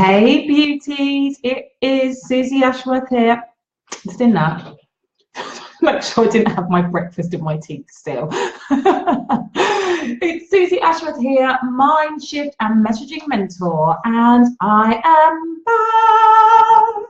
Hey beauties, it is Susie Ashworth here. Just in that, make sure I didn't have my breakfast in my teeth still. It's Susie Ashworth here, mind shift and messaging mentor, and I am back.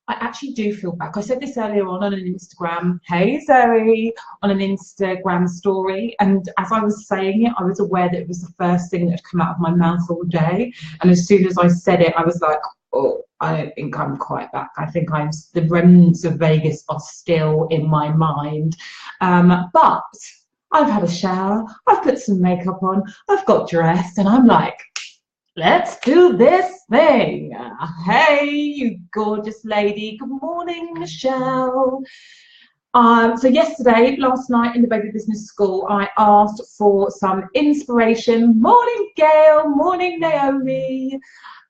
I actually do feel back. I said this earlier on an Instagram, hey Zoe, on an Instagram story, and as I was saying it, I was aware that it was the first thing that had come out of my mouth all day, and as soon as I said it, I was like, oh, I don't think I'm quite back. I think the remnants of Vegas are still in my mind, but I've had a shower, I've put some makeup on, I've got dressed, and I'm like, let's do this thing. Hey, you gorgeous lady. Good morning, Michelle. So last night in the Baby Business School, I asked for some inspiration. Morning, Gail. Morning, Naomi.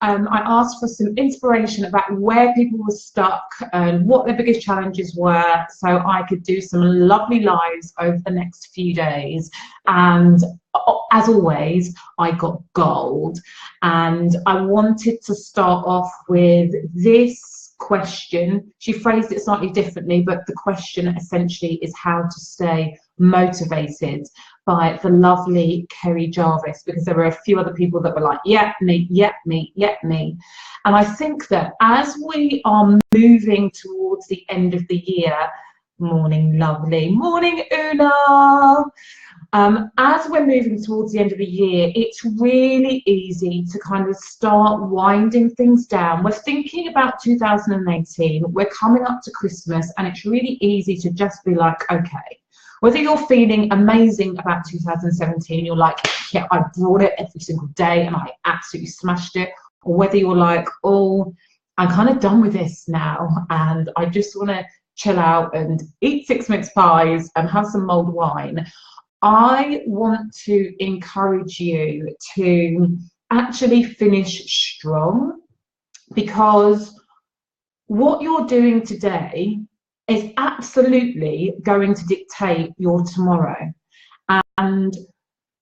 I asked for some inspiration about where people were stuck and what their biggest challenges were, so I could do some lovely lives over the next few days. And as always, I got gold. And I wanted to start off with this question. She phrased it slightly differently, but the question essentially is how to stay motivated, by the lovely Kerry Jarvis, because there were a few other people that were like, yep, me, yep, me, yep, me. And I think that as we are moving towards the end of the year, morning, lovely, morning, Una. As we're moving towards the end of the year, it's really easy to kind of start winding things down. We're thinking about 2018, we're coming up to Christmas, and it's really easy to just be like, okay, whether you're feeling amazing about 2017, you're like, yeah, I brought it every single day and I absolutely smashed it, or whether you're like, oh, I'm kind of done with this now and I just want to chill out and eat 6 mince pies and have some mulled wine. I want to encourage you to actually finish strong, because what you're doing today is absolutely going to dictate your tomorrow. And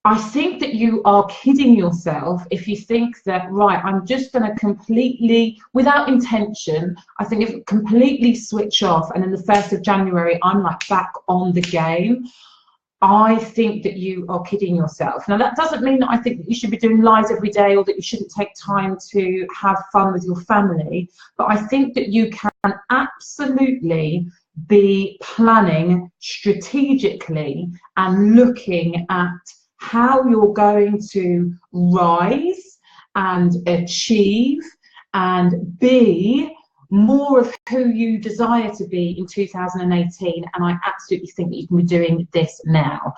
I think that you are kidding yourself if you think that, right, I'm just going to completely, without intention, I think if completely switch off and then the 1st of January, I'm like back on the game. I think that you are kidding yourself. Now, that doesn't mean that I think that you should be doing lives every day or that you shouldn't take time to have fun with your family, but I think that you can absolutely be planning strategically and looking at how you're going to rise and achieve and be more of who you desire to be in 2018, and I absolutely think that you can be doing this now.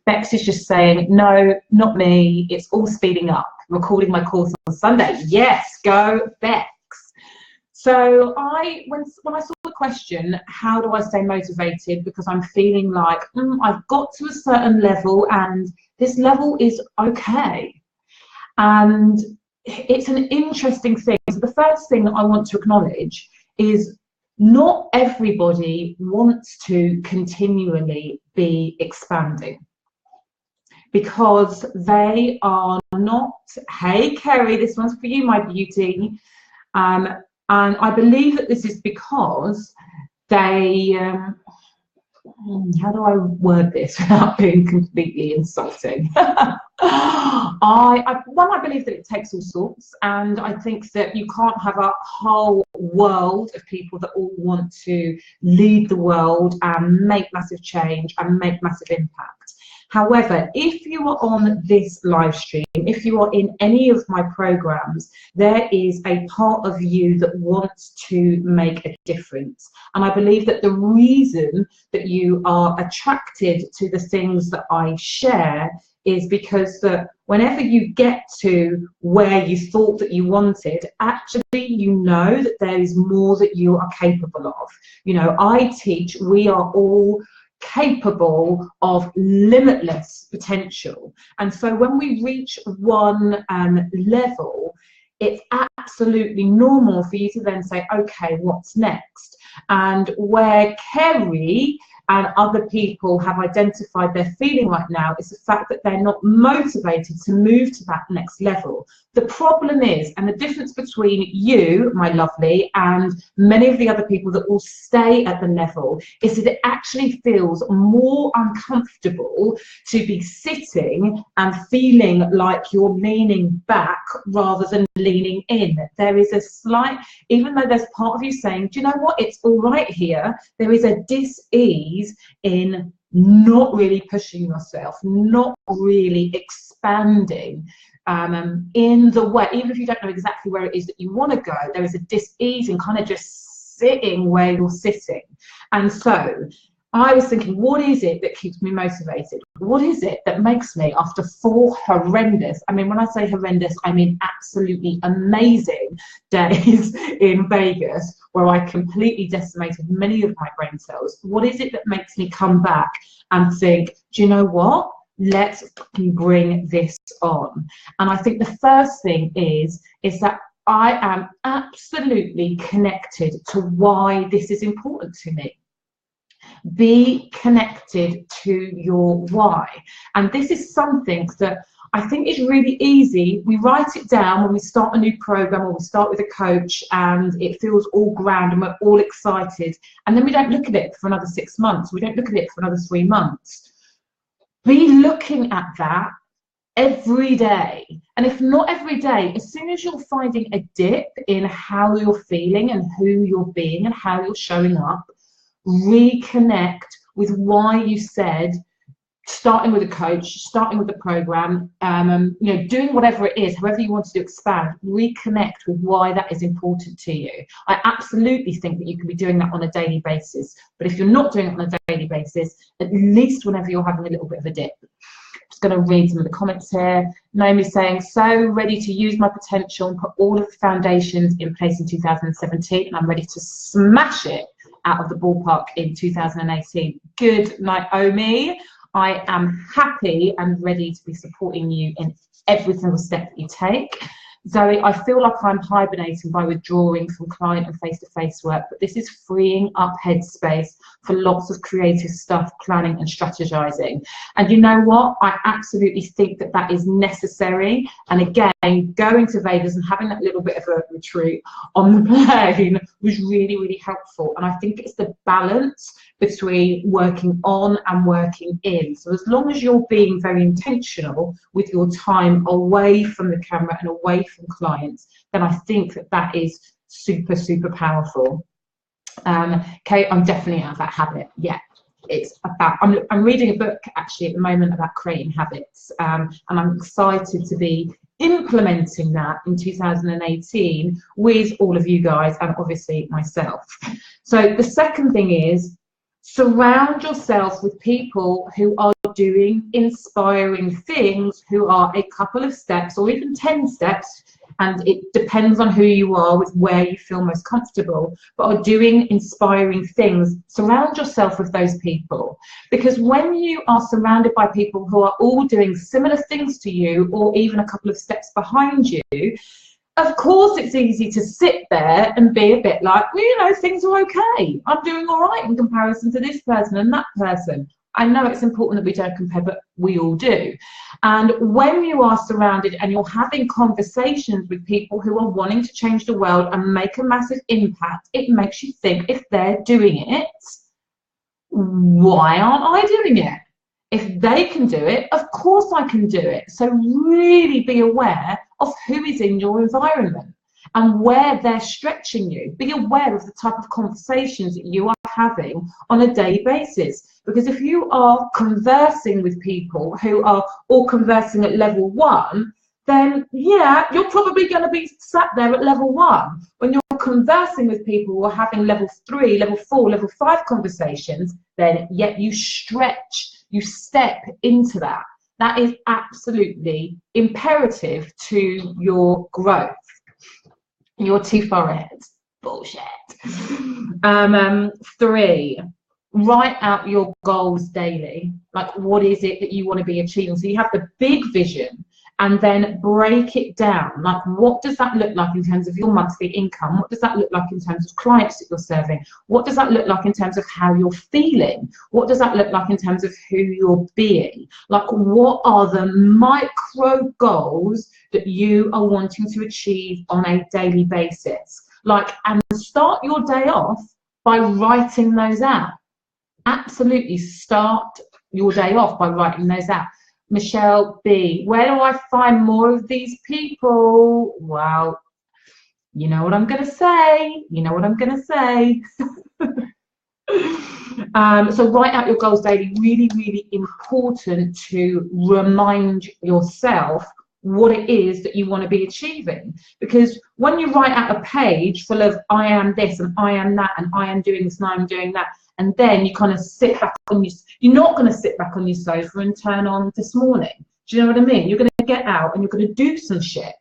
Bex is just saying, no, not me, it's all speeding up. Recording my course on Sunday. Yes, go Bex. So when I saw the question, how do I stay motivated, because I'm feeling like I've got to a certain level and this level is okay. And it's an interesting thing. So the first thing that I want to acknowledge is not everybody wants to continually be expanding, because they are not, hey Kerry, this one's for you, my beauty. And I believe that this is because they, how do I word this without being completely insulting? I believe that it takes all sorts, and I think that you can't have a whole world of people that all want to lead the world and make massive change and make massive impact. However, if you are on this live stream, if you are in any of my programs, there is a part of you that wants to make a difference. And I believe that the reason that you are attracted to the things that I share is because that whenever you get to where you thought that you wanted, actually you know that there is more that you are capable of. You know, I teach we are all capable of limitless potential, and so when we reach one level, it's absolutely normal for you to then say, okay, what's next? And where Kerry and other people have identified they're feeling right now is the fact that they're not motivated to move to that next level. The problem is, and the difference between you, my lovely, and many of the other people that will stay at the level, is that it actually feels more uncomfortable to be sitting and feeling like you're leaning back rather than leaning in. There is a slight, even though there's part of you saying, do you know what, it's all right here, there is a dis-ease in not really pushing yourself, not really expanding in the way, even if you don't know exactly where it is that you want to go, there is a dis-ease in kind of just sitting where you're sitting. And so I was thinking, what is it that keeps me motivated? What is it that makes me, after 4 horrendous, I mean, when I say horrendous, I mean absolutely amazing days in Vegas, where I completely decimated many of my brain cells, what is it that makes me come back and think, do you know what? Let's bring this on. And I think the first thing is that I am absolutely connected to why this is important to me. Be connected to your why. And this is something that I think is really easy. We write it down when we start a new program or we start with a coach and it feels all grand and we're all excited. And then we don't look at it for another 6 months. We don't look at it for another 3 months. Be looking at that every day. And if not every day, as soon as you're finding a dip in how you're feeling and who you're being and how you're showing up, reconnect with why you said, starting with a coach, starting with a program, you know, doing whatever it is, however you want to expand, reconnect with why that is important to you. I absolutely think that you can be doing that on a daily basis, but if you're not doing it on a daily basis, at least whenever you're having a little bit of a dip. I'm just going to read some of the comments here. Naomi's saying, so ready to use my potential and put all of the foundations in place in 2017, and I'm ready to smash it out of the ballpark in 2018. Good, Naomi. I am happy and ready to be supporting you in every single step that you take. Zoe, I feel like I'm hibernating by withdrawing from client and face-to-face work, but this is freeing up headspace for lots of creative stuff, planning and strategizing. And you know what? I absolutely think that that is necessary. And again, going to Vegas and having that little bit of a retreat on the plane was really, really helpful. And I think it's the balance between working on and working in. So as long as you're being very intentional with your time away from the camera and away from clients, then I think that that is super, super powerful. Kate, I'm definitely out of that habit. Yeah, it's about, I'm reading a book actually at the moment about creating habits, and I'm excited to be implementing that in 2018 with all of you guys and obviously myself. So the second thing is, surround yourself with people who are doing inspiring things, who are a couple of steps or even 10 steps, and it depends on who you are with where you feel most comfortable, but are doing inspiring things. Surround yourself with those people, because when you are surrounded by people who are all doing similar things to you or even a couple of steps behind you, of course it's easy to sit there and be a bit like, well, you know, things are okay. I'm doing all right in comparison to this person and that person. I know it's important that we don't compare, but we all do. And when you are surrounded and you're having conversations with people who are wanting to change the world and make a massive impact, it makes you think, if they're doing it, why aren't I doing it? If they can do it, of course I can do it. So really be aware of who is in your environment and where they're stretching you. Be aware of the type of conversations that you are having on a daily basis. Because if you are conversing with people who are all conversing at level 1, then yeah, you're probably going to be sat there at level 1. When you're conversing with people who are having level 3, level 4, level 5 conversations, then yet you stretch, you step into that. That is absolutely imperative to your growth. You're too far ahead. Bullshit. 3, write out your goals daily. Like, what is it that you want to be achieving? So you have the big vision, and then break it down. Like, what does that look like in terms of your monthly income? What does that look like in terms of clients that you're serving? What does that look like in terms of how you're feeling? What does that look like in terms of who you're being? Like, what are the micro goals that you are wanting to achieve on a daily basis? Like, and start your day off by writing those out. Absolutely start your day off by writing those out. Michelle B, where do I find more of these people? Well, you know what I'm going to say. You know what I'm going to say. So write out your goals daily. Really, really important to remind yourself what it is that you want to be achieving. Because when you write out a page full of I am this and I am that and I am doing this and I am doing that, and then you kind of sit back on your, you're not going to sit back on your sofa and turn on This Morning. Do you know what I mean? You're going to get out and you're going to do some shit.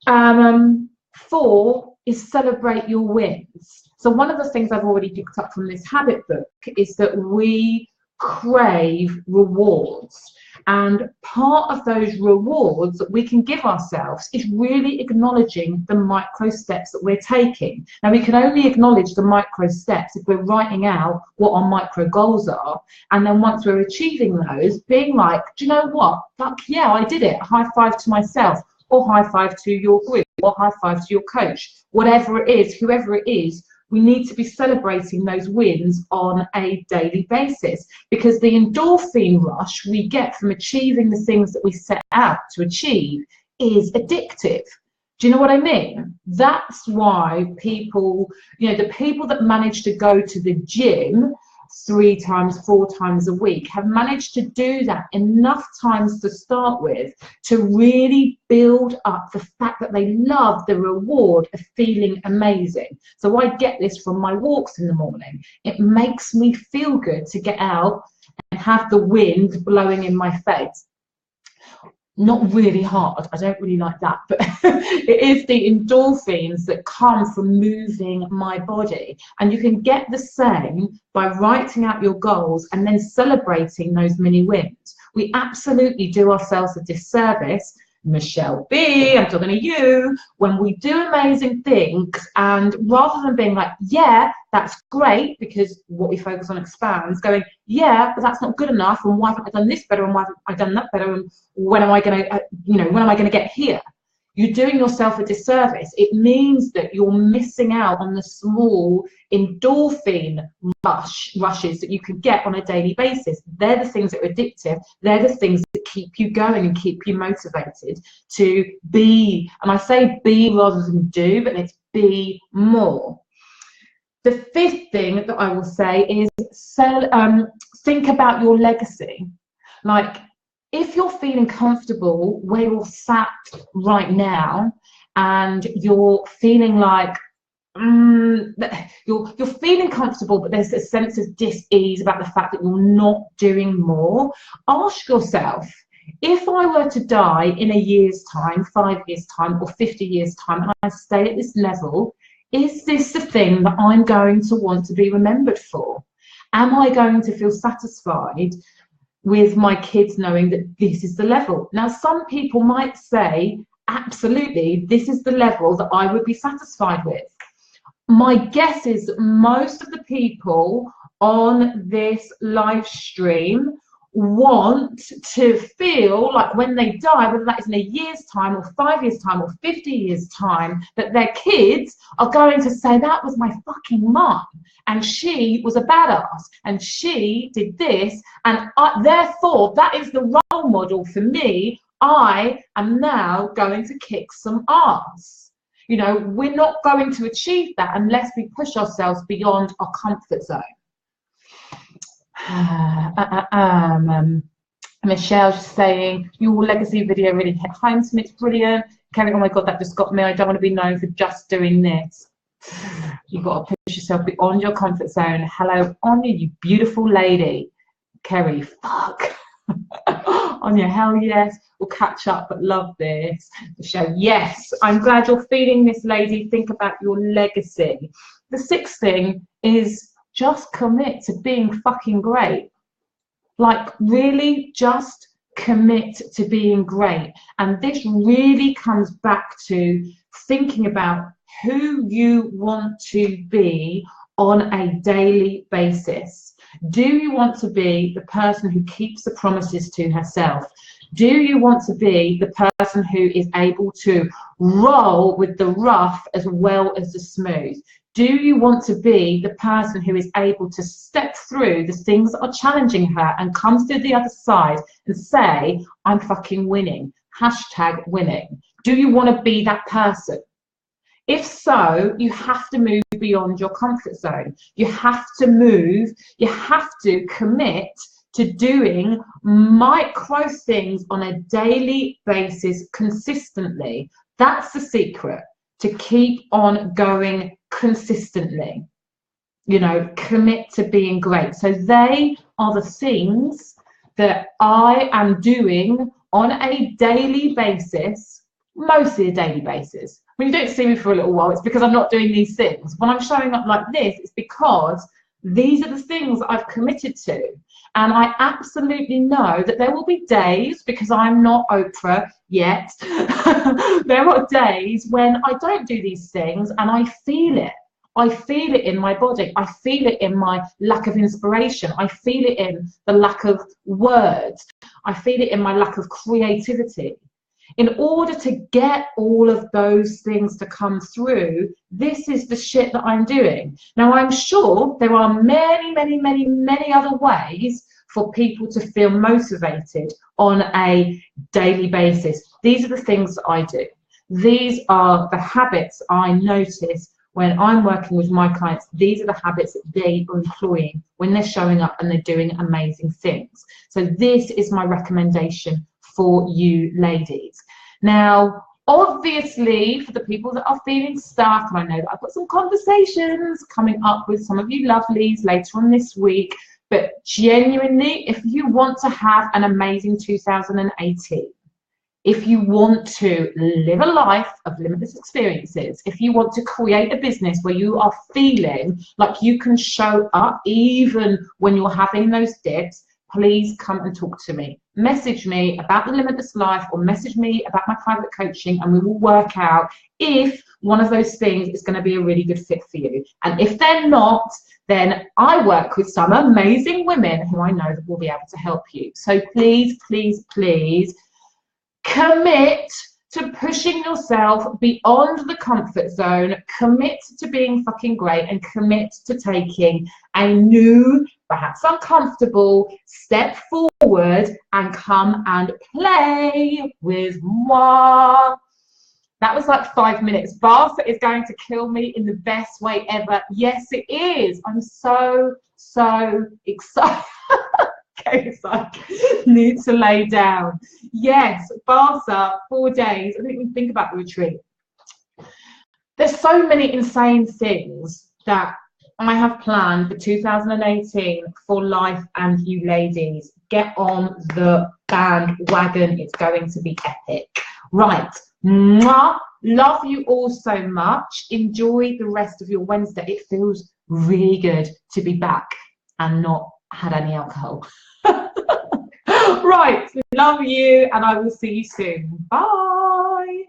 4 is celebrate your wins. So one of the things I've already picked up from this habit book is that we crave rewards. And part of those rewards that we can give ourselves is really acknowledging the micro steps that we're taking. Now, we can only acknowledge the micro steps if we're writing out what our micro goals are. And then once we're achieving those, being like, do you know what? Fuck yeah, I did it. High five to myself, or high five to your group, or high five to your coach. Whatever it is, whoever it is, we need to be celebrating those wins on a daily basis, because the endorphin rush we get from achieving the things that we set out to achieve is addictive. Do you know what I mean? That's why people, you know, the people that manage to go to the gym 3 times, 4 times a week have managed to do that enough times to start with to really build up the fact that they love the reward of feeling amazing. So I get this from my walks in the morning. It makes me feel good to get out and have the wind blowing in my face. Not really hard, I don't really like that, but it is the endorphins that come from moving my body. And you can get the same by writing out your goals and then celebrating those mini wins. We absolutely do ourselves a disservice, Michelle B, I'm talking to you, when we do amazing things, and rather than being like, yeah, that's great, because what we focus on expands, going, yeah, but that's not good enough, and why haven't I done this better, and why haven't I done that better, and when am I going to, when am I going to get here? You're doing yourself a disservice. It means that you're missing out on the small endorphin rushes that you can get on a daily basis. They're the things that are addictive. They're the things that keep you going and keep you motivated to be, and I say be rather than do, but it's be more. The 5th thing that I will say is think about your legacy. Like, if you're feeling comfortable where you're sat right now, and you're feeling like you're feeling comfortable, but there's a sense of dis-ease about the fact that you're not doing more, ask yourself, if I were to die in a year's time, 5 years' time, or 50 years' time, and I stay at this level, is this the thing that I'm going to want to be remembered for? Am I going to feel satisfied with my kids knowing that this is the level? Now, some people might say, absolutely, this is the level that I would be satisfied with. My guess is that most of the people on this live stream want to feel like when they die, whether that is in a year's time or 5 years' time or 50 years' time, that their kids are going to say, that was my fucking mum, and she was a badass, and she did this, and therefore that is the role model for me. I am now going to kick some ass. You know, we're not going to achieve that unless we push ourselves beyond our comfort zone. Michelle's saying, your legacy video really hit home to me, it's brilliant. Kerry, oh my God, that just got me. I don't want to be known for just doing this. You've got to push yourself beyond your comfort zone. Hello, Anya, you beautiful lady. Kerry, fuck. Anya, hell yes. We'll catch up, but love this. Michelle, yes. I'm glad you're feeling this, lady. Think about your legacy. The 6th thing is just commit to being fucking great. Like, really just commit to being great. And this really comes back to thinking about who you want to be on a daily basis. Do you want to be the person who keeps the promises to herself? Do you want to be the person who is able to roll with the rough as well as the smooth? Do you want to be the person who is able to step through the things that are challenging her and comes to the other side and say, I'm fucking winning, hashtag winning? Do you want to be that person? If so, you have to move beyond your comfort zone. You have to move, you have to commit to doing micro things on a daily basis consistently. That's the secret, to keep on going consistently. You know, commit to being great. So they are the things that I am doing on a daily basis, mostly a daily basis. When you don't see me for a little while, it's because I'm not doing these things. When I'm showing up like this, it's because these are the things I've committed to. And I absolutely know that there will be days, because I'm not Oprah yet, there are days when I don't do these things and I feel it. I feel it in my body. I feel it in my lack of inspiration. I feel it in the lack of words. I feel it in my lack of creativity. In order to get all of those things to come through, this is the shit that I'm doing. Now, I'm sure there are many, many, many, many other ways for people to feel motivated on a daily basis. These are the things that I do. These are the habits I notice when I'm working with my clients. These are the habits that they are employing when they're showing up and they're doing amazing things. So this is my recommendation for you ladies. Now, obviously, for the people that are feeling stuck, and I know that I've got some conversations coming up with some of you lovelies later on this week, but genuinely, if you want to have an amazing 2018, if you want to live a life of limitless experiences, if you want to create a business where you are feeling like you can show up even when you're having those dips, please come and talk to me. Message me about the Limitless Life or message me about my private coaching, and we will work out if one of those things is going to be a really good fit for you. And if they're not, then I work with some amazing women who I know that will be able to help you. So please, please, please commit to pushing yourself beyond the comfort zone, commit to being fucking great, and commit to taking a new, perhaps uncomfortable step forward and come and play with moi. That was like 5 minutes. Barca is going to kill me in the best way ever. Yes, it is. I'm so, so excited. Okay, so I need to lay down. Yes, Barca, 4 days. I didn't even think about the retreat. There's so many insane things that I have planned for 2018 for life and you ladies. Get on the bandwagon. It's going to be epic. Right. Mwah. Love you all so much. Enjoy the rest of your Wednesday. It feels really good to be back and not had any alcohol. Right. Love you, and I will see you soon. Bye.